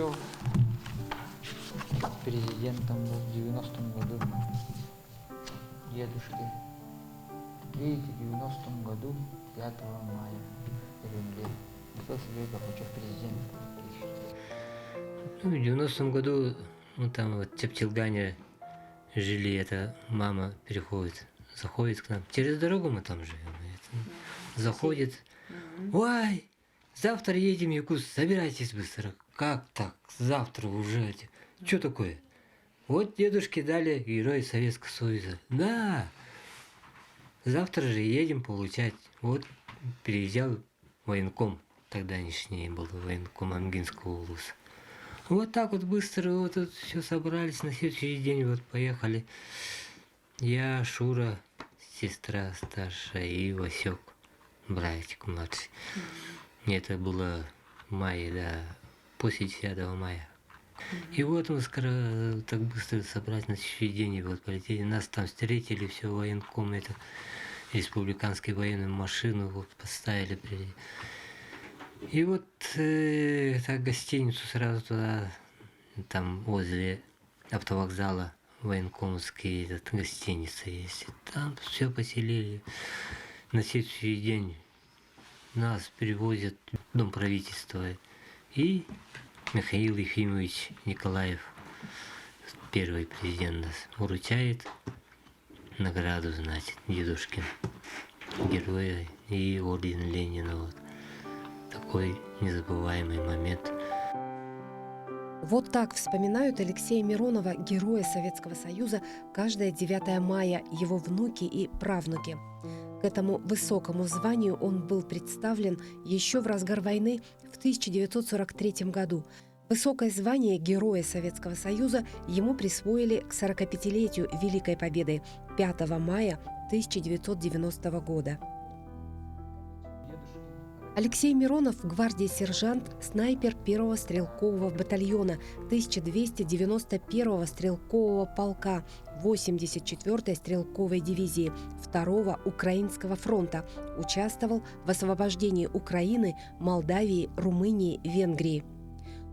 Хрущев президентом был в 90-м году. Дедушки. Видите, в 90-м году, 5 мая, РНД. Михаил Сергеевич Горбачев президент. Ну, в 90-м году, ну там вот в Тептилгане жили, это мама переходит, заходит к нам. Через дорогу мы там живем. Заходит. Ой, завтра едем в Якутск, собирайтесь быстро. Как так? Завтра уже. Что такое? Вот дедушке дали Герои Советского Союза. Да, завтра же едем получать. Вот приезжал военком, тогдашний был военком Амгинского улуса. Вот так вот быстро вот тут все собрались, на следующий день вот поехали. Я, Шура, сестра старшая и Васек, братик младший. Это было в мае, да, после 10 мая. И вот мы так быстро собрались на следующий день, и вот полетели. Нас там встретили, все военком, это республиканскую военную машину вот поставили. И вот так гостиницу сразу туда, там возле автовокзала военкомовский, этот, гостиница есть. И там все поселили. На следующий день нас перевозят в Дом правительства. И Михаил Ефимович Николаев, первый президент, нас вручает награду, значит, дедушкин, героя и орден Ленина. Вот. Такой незабываемый момент. Вот так вспоминают Алексея Миронова, героя Советского Союза, каждое 9 мая его внуки и правнуки. К этому высокому званию он был представлен еще в разгар войны в 1943 году. Высокое звание Героя Советского Союза ему присвоили к 45-летию Великой Победы 5 мая 1990 года. Алексей Миронов – гвардии-сержант, снайпер 1-го стрелкового батальона 1291-го стрелкового полка 84-й стрелковой дивизии 2-го Украинского фронта. Участвовал в освобождении Украины, Молдавии, Румынии, Венгрии.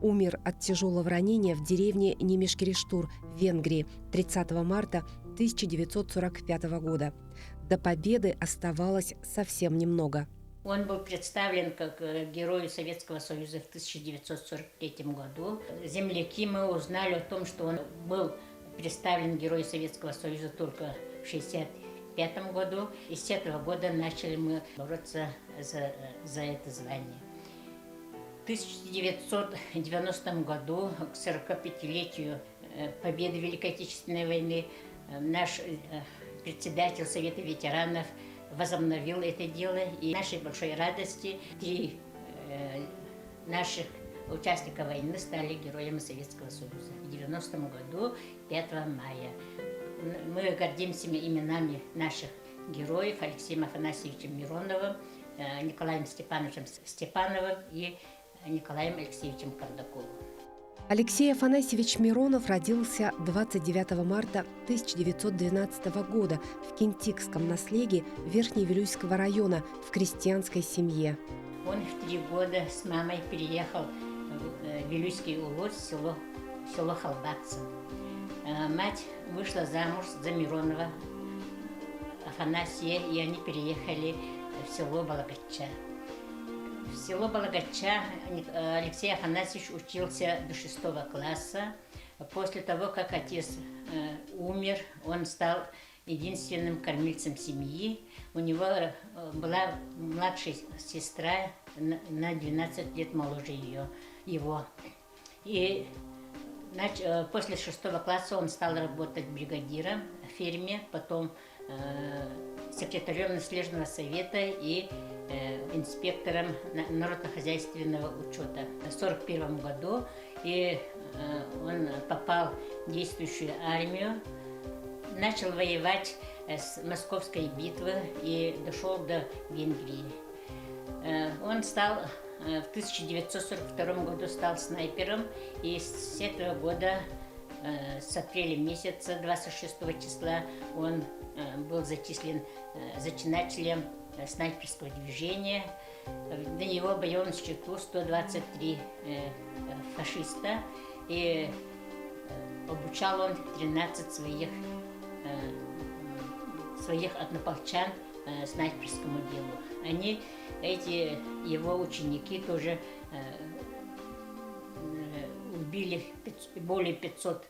Умер от тяжелого ранения в деревне Немешкириштур, Венгрии 30 марта 1945 года. До победы оставалось совсем немного. Он был представлен как Герой Советского Союза в 1943 году. Земляки мы узнали о том, что он был представлен Герой Советского Союза только в 1965 году. И с этого года начали мы бороться за это звание. В 1990 году, к 45-летию победы Великой Отечественной войны, наш председатель Совета ветеранов возобновил это дело, и нашей большой радости 3 наших участника войны стали героями Советского Союза. В 90-м году, 5 мая. Мы гордимся именами наших героев: Алексеем Афанасьевичем Мироновым, Николаем Степановичем Степановым и Николаем Алексеевичем Кардаковым. Алексей Афанасьевич Миронов родился 29 марта 1912 года в Кентикском наследии Верхневилюйского района в крестьянской семье. Он в 3 года с мамой переехал в Вилюйский улус, село Халбатцы. Мать вышла замуж за Миронова Афанасия, и они переехали в село Балагатча. В село Балагатча Алексей Афанасьевич учился до 6 класса. После того, как отец умер, он стал единственным кормильцем семьи. У него была младшая сестра на 12 лет моложе его. И после 6 класса он стал работать бригадиром в ферме, потом секретарем наследного совета и инспектором народно-хозяйственного учета. В 1941 году и он попал в действующую армию, начал воевать с Московской битвы и дошел до Венгрии. Он стал в 1942 году стал снайпером, и с этого года, с апреля месяца, 26 числа, он был зачислен зачинателем снайперского движения До него был на счету 123 фашиста, и обучал он 13 своих однополчан снайперскому делу. Эти его ученики тоже убили более 500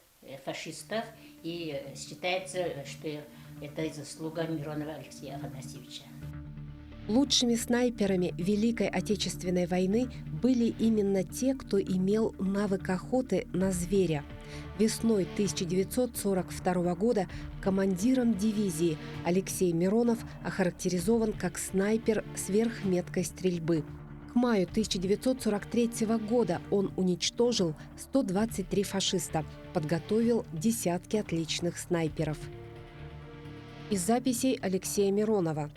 фашистов, и считается, что это заслуга Миронова Алексея Афанасьевича. Лучшими снайперами Великой Отечественной войны были именно те, кто имел навык охоты на зверя. Весной 1942 года командиром дивизии Алексей Миронов охарактеризован как снайпер сверхметкой стрельбы. К маю 1943 года он уничтожил 123 фашиста, подготовил десятки отличных снайперов. Из записей Алексея Миронова.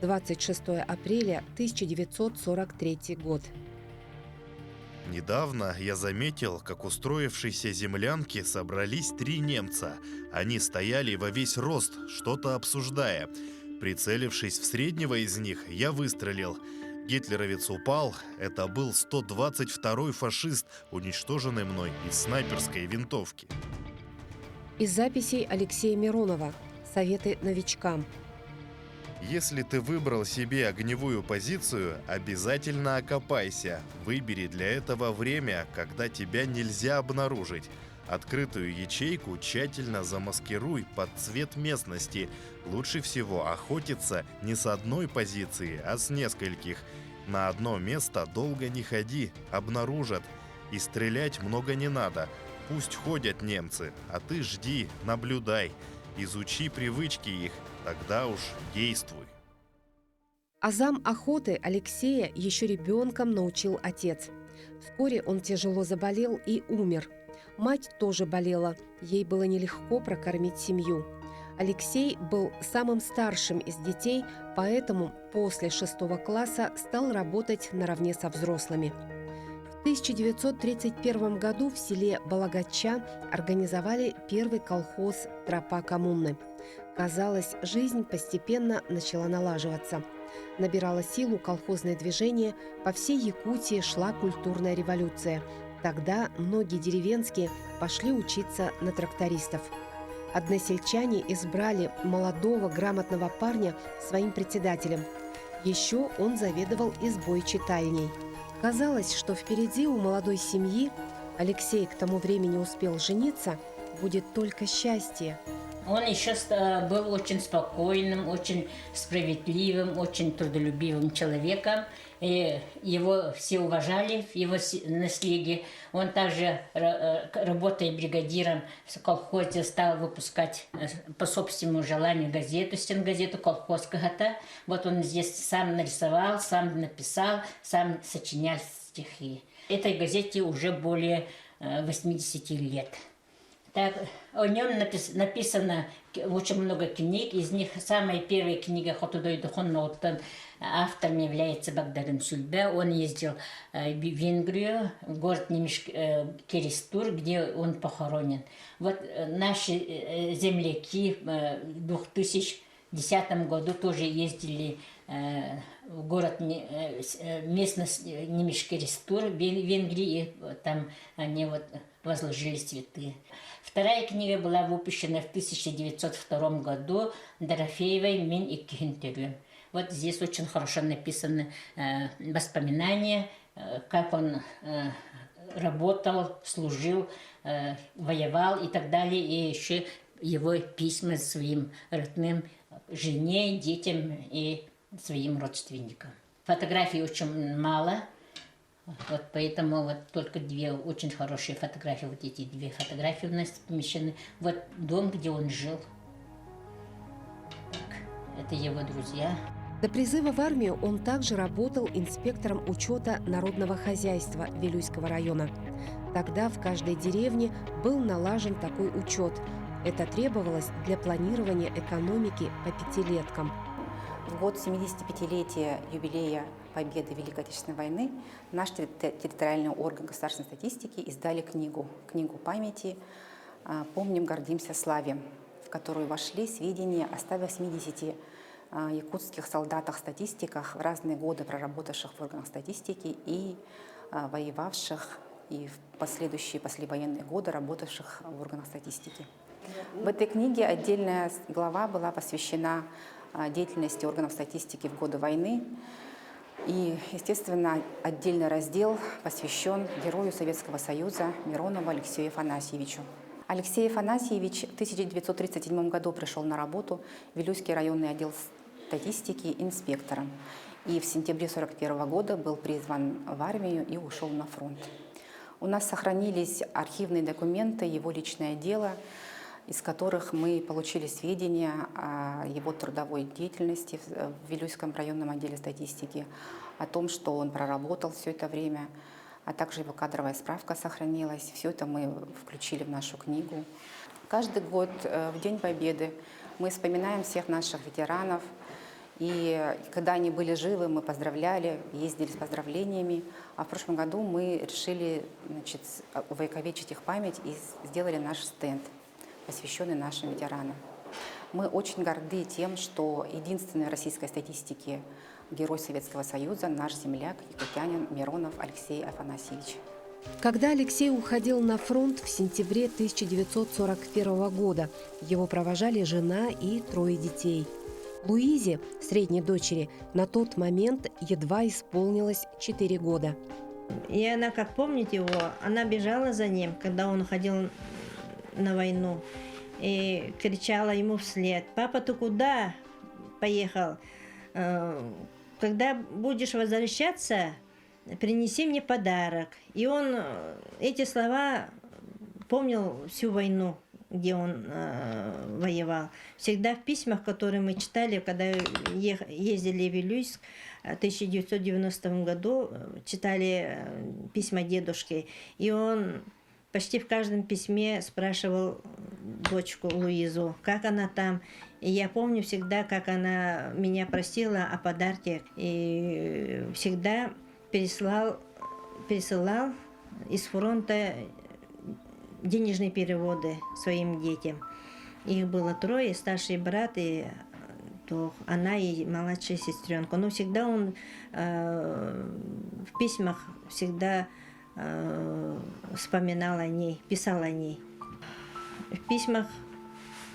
26 апреля 1943 год. Недавно я заметил, как устроившиеся землянки собрались 3 немца. Они стояли во весь рост, что-то обсуждая. Прицелившись в среднего из них, я выстрелил. Гитлеровец упал. Это был 122-й фашист, уничтоженный мной из снайперской винтовки. Из записей Алексея Миронова. Советы новичкам. Если ты выбрал себе огневую позицию, обязательно окопайся. Выбери для этого время, когда тебя нельзя обнаружить. Открытую ячейку тщательно замаскируй под цвет местности. Лучше всего охотиться не с одной позиции, а с нескольких. На одно место долго не ходи, обнаружат. И стрелять много не надо. Пусть ходят немцы, а ты жди, наблюдай. Изучи привычки их, тогда уж действуй. Азам охоты Алексея еще ребенком научил отец. Вскоре он тяжело заболел и умер. Мать тоже болела, ей было нелегко прокормить семью. Алексей был самым старшим из детей, поэтому после 6 класса стал работать наравне со взрослыми. В 1931 году в селе Балагача организовали первый колхоз «Тропа коммуны». Казалось, жизнь постепенно начала налаживаться. Набирало силу колхозное движение, по всей Якутии шла культурная революция. Тогда многие деревенские пошли учиться на трактористов. Односельчане избрали молодого грамотного парня своим председателем. Еще он заведовал избой читальней. Казалось, что впереди у молодой семьи, Алексей к тому времени успел жениться, будет только счастье. Он еще был очень спокойным, очень справедливым, очень трудолюбивым человеком. И его все уважали в его наследии. Он также, работая бригадиром в колхозе, стал выпускать по собственному желанию газету, стенгазету «Колхоз КГТ». Вот он здесь сам нарисовал, сам написал, сам сочинял стихи. Этой газете уже более 80 лет. Так, о нем написано очень много книг. Из них самая первая книга «Хотудой духон ноутан» автором является Багдарын Сульбе. Он ездил в Венгрию, в город Керестур, где он похоронен. Вот наши земляки в 2010 году тоже ездили в город местность Немишкерестур в Венгрии, и там они вот возложили цветы. Вторая книга была выпущена в 1902 году Дорофеевой «Мен и Кюнтерю». Вот здесь очень хорошо написаны воспоминания, как он работал, служил, воевал и так далее. И еще его письма своим родным, жене, детям и своим родственникам. Фотографий очень мало. Вот поэтому вот только 2 очень хорошие фотографии. Вот эти 2 фотографии у нас помещены. Вот дом, где он жил. Так, это его друзья. До призыва в армию он также работал инспектором учета народного хозяйства Вилюйского района. Тогда в каждой деревне был налажен такой учет. Это требовалось для планирования экономики по 5-леткам. В год 75-летия юбилея победы Великой Отечественной войны наш территориальный орган государственной статистики издали книгу памяти «Помним, гордимся, славим», в которую вошли сведения о 180 якутских солдатах-статистиках, в разные годы проработавших в органах статистики и воевавших, и в последующие послевоенные годы работавших в органах статистики. В этой книге отдельная глава была посвящена деятельности органов статистики в годы войны. И, естественно, отдельный раздел посвящен герою Советского Союза Миронову Алексею Афанасьевичу. Алексей Афанасьевич в 1937 году пришел на работу в Вилюйский районный отдел статистики инспектором. И в сентябре 1941 года был призван в армию и ушел на фронт. У нас сохранились архивные документы, его личное дело, из которых мы получили сведения о его трудовой деятельности в Вилюйском районном отделе статистики, о том, что он проработал все это время, а также его кадровая справка сохранилась. Все это мы включили в нашу книгу. Каждый год в День Победы мы вспоминаем всех наших ветеранов. И когда они были живы, мы поздравляли, ездили с поздравлениями. А в прошлом году мы решили, увековечить их память и сделали наш стенд, посвященный нашим ветеранам. Мы очень горды тем, что единственный в российской статистике герой Советского Союза, наш земляк, якутянин Миронов Алексей Афанасьевич. Когда Алексей уходил на фронт в сентябре 1941 года, его провожали жена и 3 детей. Луизе, средней дочери, на тот момент едва исполнилось 4 года. И она, как помнит его, она бежала за ним, когда он уходил на войну, и кричала ему вслед: «Папа, ты куда поехал? Когда будешь возвращаться, принеси мне подарок». И он эти слова помнил всю войну, где он воевал. Всегда в письмах, которые мы читали, когда ездили в Вилюйск в 1990 году, читали письма дедушки, и он почти в каждом письме спрашивал дочку Луизу, как она там. И я помню всегда, как она меня просила о подарке, и всегда пересылал из фронта денежные переводы своим детям. Их было 3, старший брат, и то она и младшая сестренка. Но всегда он в письмах всегда вспоминал о ней, писал о ней. В письмах,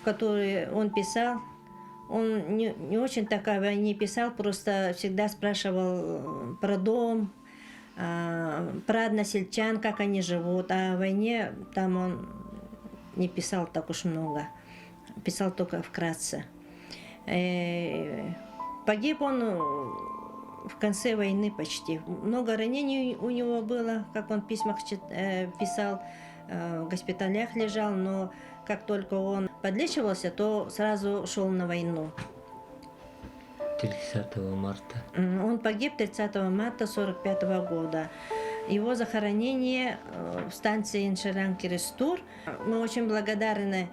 которые он писал, он не очень так о войне писал, просто всегда спрашивал про дом, про односельчан, как они живут. А о войне там он не писал так уж много, писал только вкратце. Погиб он в конце войны почти. Много ранений у него было, как он в письмах писал, в госпиталях лежал, но как только он подлечивался, то сразу шел на войну. 30 марта. Он погиб 30 марта 1945 года. Его захоронение в станции Иншеран-Кирестур. Мы очень благодарны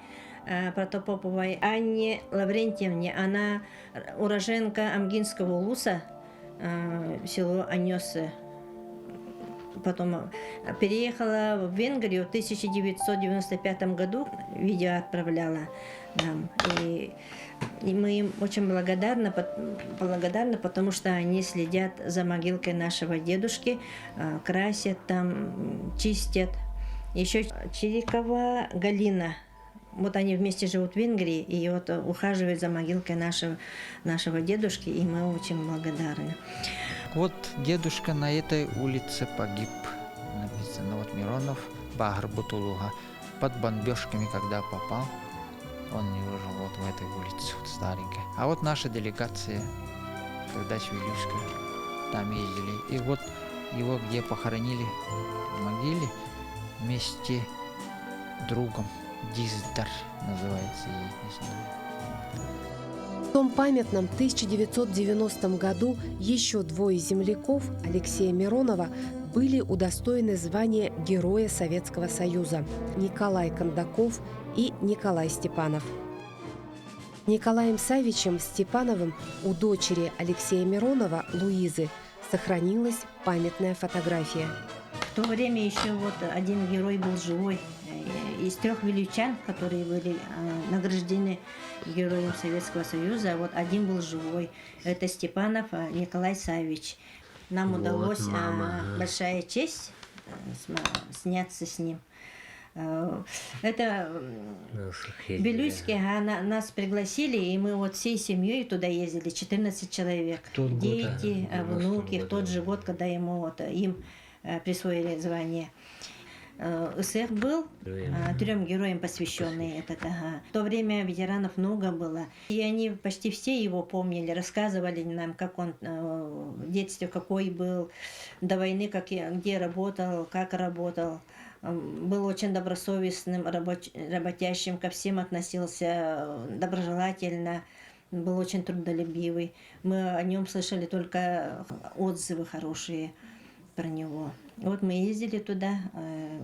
Протопоповой Анне Лаврентьевне. Она уроженка Амгинского улуса, село Анёсы. Потом переехала в Венгрию в 1995 году. Видео отправляла нам. И мы им очень благодарны, потому что они следят за могилкой нашего дедушки, красят там, чистят. Еще Чирикова Галина. Вот они вместе живут в Венгрии и вот ухаживают за могилкой нашего дедушки, и мы очень благодарны. Вот дедушка на этой улице погиб. Написано, вот Миронов, Багр Бутулуга. Под бомбежками, когда попал, он не выжил вот в этой улице, вот старенькой. А вот наша делегация, когда с Вилюйска, там ездили. И вот его где похоронили в могиле вместе с другом. Диздар называется ей, не знаю. В том памятном 1990 году еще 2 земляков Алексея Миронова были удостоены звания Героя Советского Союза – Николай Кондаков и Николай Степанов. Николаем Савичем Степановым у дочери Алексея Миронова, Луизы, сохранилась памятная фотография. В то время еще вот один герой был живой. из 3 вилючан, которые были награждены Героем Советского Союза, вот один был живой. Это Степанов Николай Савич. Нам Вот, удалось мама. большая честь сняться с ним. Это Вилюйский, нас пригласили, и мы вот всей семьей туда ездили, 14 человек. тот год, Дети, в 90-м внуки, в тот году. же год, когда им присвоили звание. СЭХ был 3 героям посвященный этот. Ага. В то время ветеранов много было. И они почти все его помнили, рассказывали нам, как он в детстве какой был, до войны где работал, как работал. Был очень добросовестным, работящим, ко всем относился доброжелательно, был очень трудолюбивый. Мы о нем слышали только отзывы хорошие про него. Вот мы ездили туда,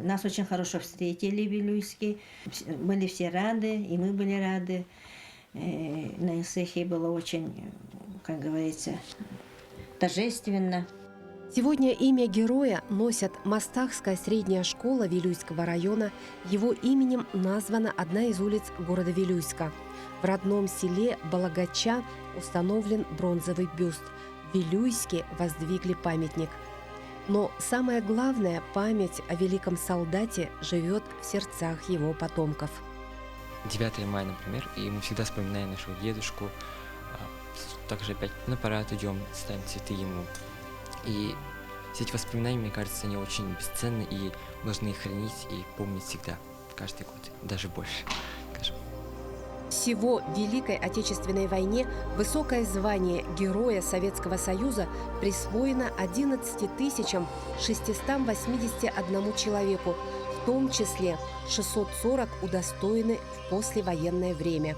нас очень хорошо встретили в Вилюйске, были все рады, и мы были рады. На ИСЭХе было очень, как говорится, торжественно. Сегодня имя героя носит Мастахская средняя школа Вилюйского района. Его именем названа одна из улиц города Вилюйска. В родном селе Балагача установлен бронзовый бюст. В Вилюйске воздвигли памятник. Но самое главное, память о великом солдате живет в сердцах его потомков. 9 мая, например, и мы всегда вспоминаем нашего дедушку. Также опять на парад идем, ставим цветы ему. И все эти воспоминания, мне кажется, они очень бесценны и нужно их хранить и помнить всегда, каждый год, даже больше, скажем. Всего в Великой Отечественной войне высокое звание Героя Советского Союза присвоено 11 681 человеку, в том числе 640 удостоены в послевоенное время.